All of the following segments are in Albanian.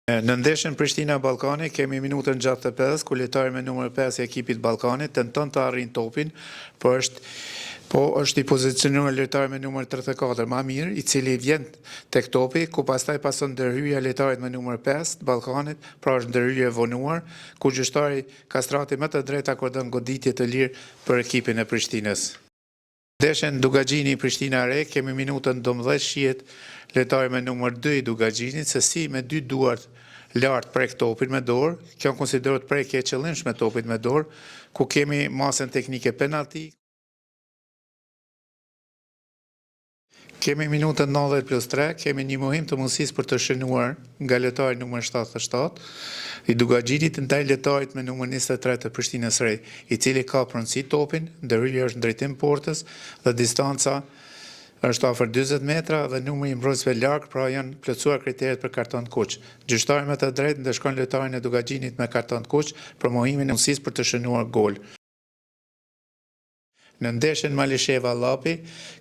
Në ndeshjen Prishtina-Ballkani kemi minutën 65 ku lojtari me numër 5 i ekipit Ballkanit tenton të arrijë topin, është i pozicionuar lojtari me numër 34 më mirë, i cili vjen tek topi, ku pastaj pason ndërhyrja e lojtarit me numër 5 të Ballkanit, pra është ndërhyrje e vonuar, ku gjyqtari Kastrati më të drejtë akordon goditje të lirë për ekipin e Prishtinës. Ndeshjen Dugagjini Prishtina Re kemi minutën 12 shihet lojtari me numër 2 i Dugagjinit se si me dy duart lart prek topin me dorë, kjo konsiderohet prekje e qëllimshme topit me dorë, ku kemi masën teknike penalti. Kemi minutën 90+3, kemi një mohim të mundësisë për të shënuar nga lojtari numër 77 i Dugagjinit ndaj lojtarit me numër 23 të Prishtinës Re, i cili ka pronësi topin, ndërhyrja është në drejtim portës dhe distanca është afër 40 metra dhe numri i mbrojtësve larg, pra janë plotësuar kriteret për karton kuq. Gjyqtari më të drejtë ndeshkon lojtarin e Dugagjinit me karton kuq për mohimin e mundësisë për të shënuar gol. Në ndeshjen Malisheva-Llapi,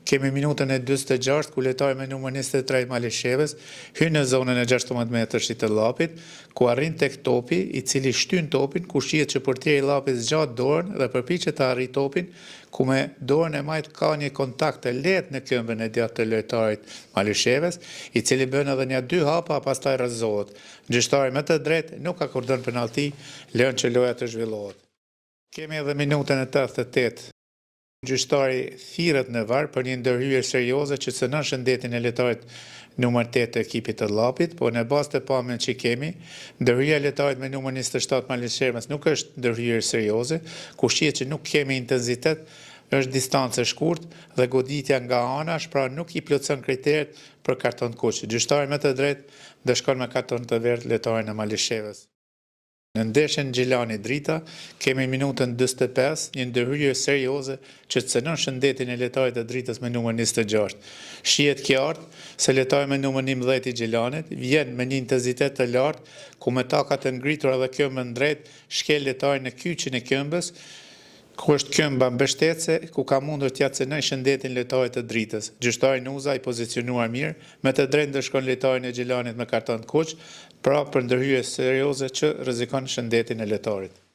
kemi minutën e 46 ku lojtari me numër 23 Malishevës hyn në zonën e 16 metrash të Llapit, ku arrin tek topi, i cili shtyn topin, ku shihet që portieri i Llapit zgjat dorën dhe përpiqet të arrijë topin, ku me dorën e majt ka një kontakt të lehtë në këmbën e djathtë të lojtarit Malishevës, i cili bën edhe një 2 hapa, pastaj rrëzohet. Gjyqtari më të drejtë nuk akordon penallti, lën që loja të zhvillohet. Kemi edhe minutën e 88. Gjyqtari thirret në VAR për një ndërhyrje serioze që cënon shëndetin e lojtarit numër 8 të ekipit të Llapit, por në bazë të pamjen që kemi, ndërhyrja e lojtarit me numër 27 Malishevës nuk është ndërhyrje serioze, ku shihet që nuk kemi intensitet, është distancë e shkurtë dhe goditja nga anash, pra nuk i plotson kriteret për karton kuq. Gjyqtari më të drejtë ndeshkon me karton të verdhë lojtarin e Malishevës. Në ndeshjen Gjilani-Drita, kemi minutën 45, një ndërhyrje serioze që cënon shëndetin e lojtarit të Dritës me numër 26. Shihet qartë se lojtari me numër 11 i Gjilanit vjen me një intensitet të lartë, ku me takat e ngritura dhe këmbën drejt shkel lojtarin në kyçin e këmbës, ku është këmba mbështetëse, ku ka mundur t'ia cënojë shëndetin lojtarit të Dritës. Gjyqtari Nuza i pozicionuar mirë, me të drejtë ndeshkon lojtarin e Gjilanit me karton kuq, pra për ndërhyrje serioze që rrezikon shëndetin e lojtarit.